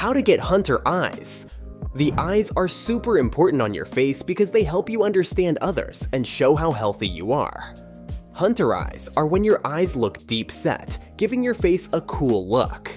How to get hunter eyes. The eyes are super important on your face because they help you understand others and show how healthy you are. Hunter eyes are when your eyes look deep set, giving your face a cool look.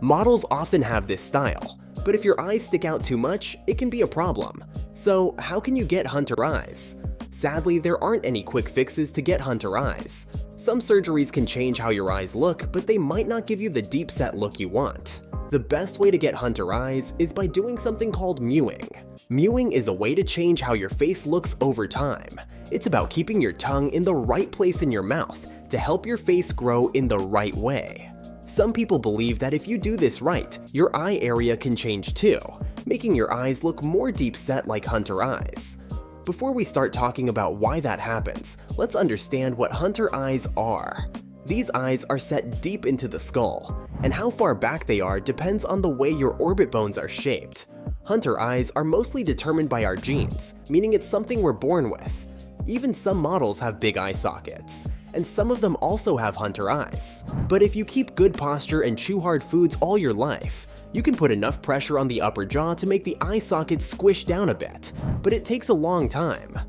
Models often have this style, but if your eyes stick out too much, it can be a problem. So how can you get hunter eyes? Sadly, there aren't any quick fixes to get hunter eyes. Some surgeries can change how your eyes look, but they might not give you the deep set look you want. The best way to get hunter eyes is by doing something called mewing. Mewing is a way to change how your face looks over time. It's about keeping your tongue in the right place in your mouth to help your face grow in the right way. Some people believe that if you do this right, your eye area can change too, making your eyes look more deep set like hunter eyes. Before we start talking about why that happens, let's understand what hunter eyes are. These eyes are set deep into the skull, and how far back they are depends on the way your orbit bones are shaped. Hunter eyes are mostly determined by our genes, meaning it's something we're born with. Even some models have big eye sockets, and some of them also have hunter eyes. But if you keep good posture and chew hard foods all your life, you can put enough pressure on the upper jaw to make the eye sockets squish down a bit, but it takes a long time.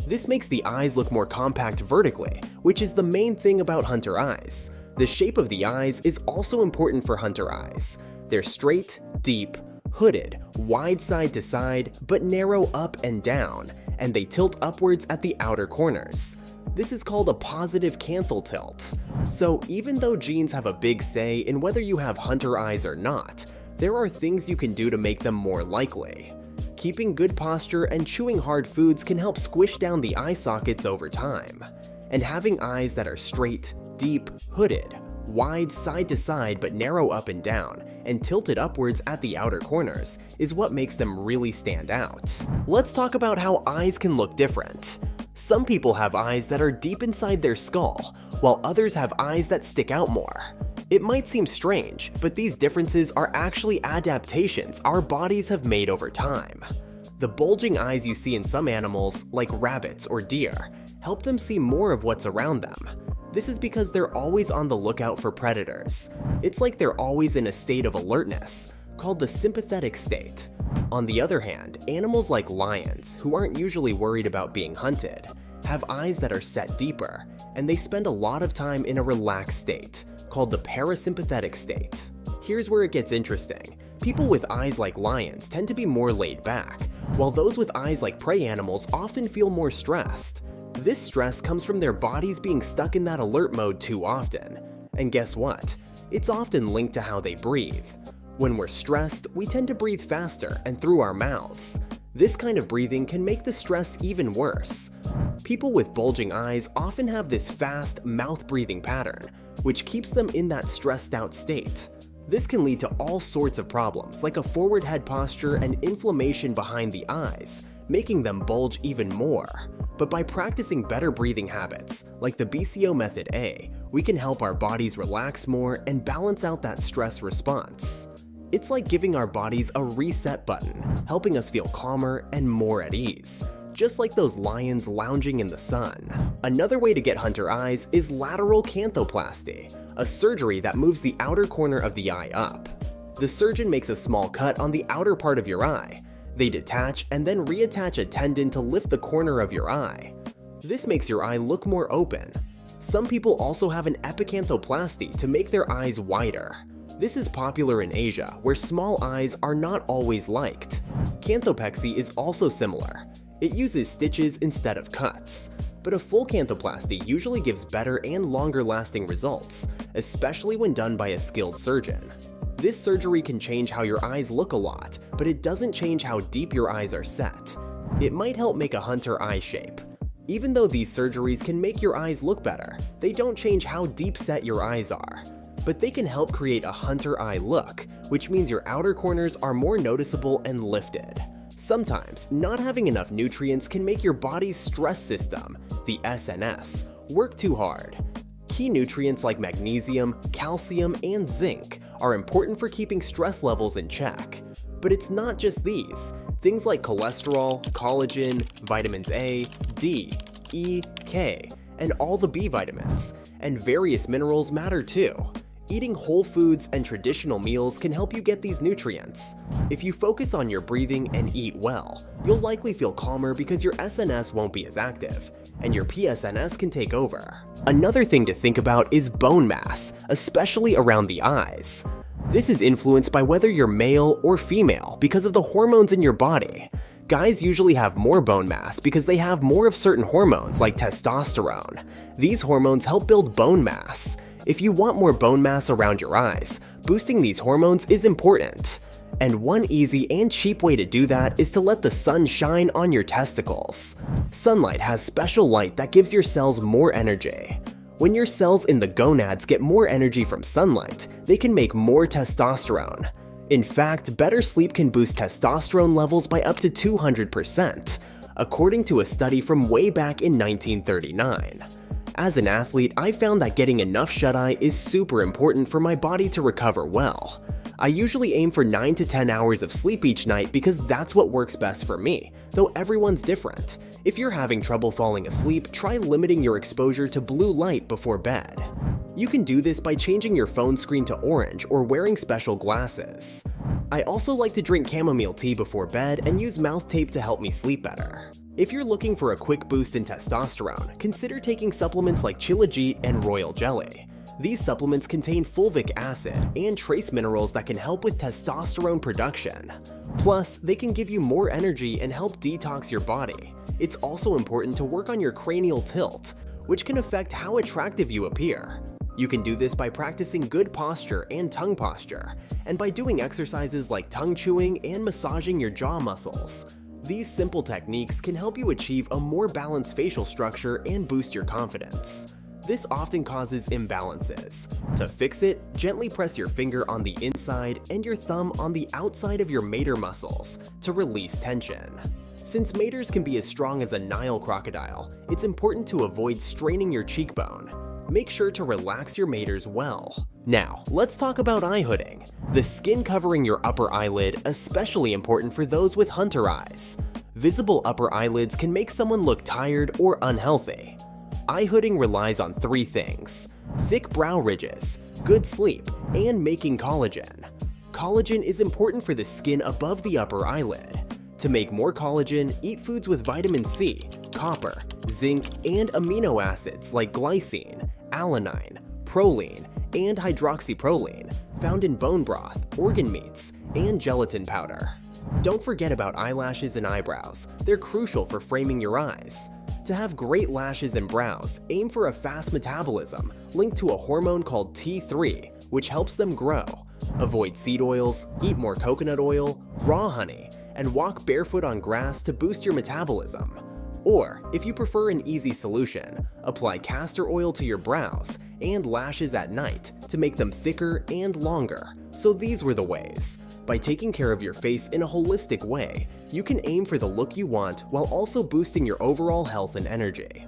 This makes the eyes look more compact vertically, which is the main thing about hunter eyes. The shape of the eyes is also important for hunter eyes. They're straight, deep, hooded, wide side to side, but narrow up and down, and they tilt upwards at the outer corners. This is called a positive canthal tilt. So even though genes have a big say in whether you have hunter eyes or not, there are things you can do to make them more likely. Keeping good posture and chewing hard foods can help squish down the eye sockets over time. And having eyes that are straight, deep, hooded, wide side to side but narrow up and down, and tilted upwards at the outer corners is what makes them really stand out. Let's talk about how eyes can look different. Some people have eyes that are deep inside their skull, while others have eyes that stick out more. It might seem strange, but these differences are actually adaptations our bodies have made over time. The bulging eyes you see in some animals, like rabbits or deer, help them see more of what's around them. This is because they're always on the lookout for predators. It's like they're always in a state of alertness, called the sympathetic state. On the other hand, animals like lions, who aren't usually worried about being hunted, have eyes that are set deeper, and they spend a lot of time in a relaxed state, called the parasympathetic state. Here's where it gets interesting. People with eyes like lions tend to be more laid back, while those with eyes like prey animals often feel more stressed. This stress comes from their bodies being stuck in that alert mode too often. And guess what? It's often linked to how they breathe. When we're stressed, we tend to breathe faster and through our mouths. This kind of breathing can make the stress even worse. People with bulging eyes often have this fast mouth breathing pattern, which keeps them in that stressed out state. This can lead to all sorts of problems like a forward head posture and inflammation behind the eyes, making them bulge even more. But by practicing better breathing habits, like the BCO method A, we can help our bodies relax more and balance out that stress response. It's like giving our bodies a reset button, helping us feel calmer and more at ease, just like those lions lounging in the sun. Another way to get hunter eyes is lateral canthoplasty, a surgery that moves the outer corner of the eye up. The surgeon makes a small cut on the outer part of your eye. They detach and then reattach a tendon to lift the corner of your eye. This makes your eye look more open. Some people also have an epicanthoplasty to make their eyes wider. This is popular in Asia, where small eyes are not always liked. Canthopexy is also similar. It uses stitches instead of cuts. But a full canthoplasty usually gives better and longer-lasting results, especially when done by a skilled surgeon. This surgery can change how your eyes look a lot, but it doesn't change how deep your eyes are set. It might help make a hunter eye shape. Even though these surgeries can make your eyes look better, they don't change how deep set your eyes are. But they can help create a hunter eye look, which means your outer corners are more noticeable and lifted. Sometimes, not having enough nutrients can make your body's stress system, the SNS, work too hard. Key nutrients like magnesium, calcium, and zinc are important for keeping stress levels in check. But it's not just these. Things like cholesterol, collagen, vitamins A, D, E, K, and all the B vitamins, and various minerals matter too. eating whole foods and traditional meals can help you get these nutrients. If you focus on your breathing and eat well, you'll likely feel calmer because your SNS won't be as active, and your PSNS can take over. Another thing to think about is bone mass, especially around the eyes. This is influenced by whether you're male or female because of the hormones in your body. Guys usually have more bone mass because they have more of certain hormones like testosterone. These hormones help build bone mass. If you want more bone mass around your eyes, boosting these hormones is important. And one easy and cheap way to do that is to let the sun shine on your testicles. Sunlight has special light that gives your cells more energy. When your cells in the gonads get more energy from sunlight, they can make more testosterone. In fact, better sleep can boost testosterone levels by up to 200%, according to a study from way back in 1939. As an athlete, I found that getting enough shut-eye is super important for my body to recover well. I usually aim for 9 to 10 hours of sleep each night because that's what works best for me, though everyone's different. If you're having trouble falling asleep, try limiting your exposure to blue light before bed. You can do this by changing your phone screen to orange or wearing special glasses. I also like to drink chamomile tea before bed and use mouth tape to help me sleep better. If you're looking for a quick boost in testosterone, consider taking supplements like Chilajit and Royal Jelly. These supplements contain fulvic acid and trace minerals that can help with testosterone production. Plus, they can give you more energy and help detox your body. It's also important to work on your cranial tilt, which can affect how attractive you appear. You can do this by practicing good posture and tongue posture, and by doing exercises like tongue chewing and massaging your jaw muscles. These simple techniques can help you achieve a more balanced facial structure and boost your confidence. This often causes imbalances. To fix it, gently press your finger on the inside and your thumb on the outside of your mater muscles to release tension. Since maters can be as strong as a Nile crocodile, it's important to avoid straining your cheekbone. Make sure to relax your maters well. Now, let's talk about eye hooding, the skin covering your upper eyelid, especially important for those with hunter eyes. Visible upper eyelids can make someone look tired or unhealthy. Eye hooding relies on 3 things: thick brow ridges, good sleep, and making collagen. Collagen is important for the skin above the upper eyelid. To make more collagen, eat foods with vitamin C, copper, zinc, and amino acids like glycine, alanine, proline, and hydroxyproline, found in bone broth, organ meats, and gelatin powder. Don't forget about eyelashes and eyebrows. They're crucial for framing your eyes. To have great lashes and brows, aim for a fast metabolism linked to a hormone called T3, which helps them grow. Avoid seed oils, eat more coconut oil, raw honey, and walk barefoot on grass to boost your metabolism. Or, if you prefer an easy solution, apply castor oil to your brows and lashes at night to make them thicker and longer. So these were the ways. By taking care of your face in a holistic way, you can aim for the look you want while also boosting your overall health and energy.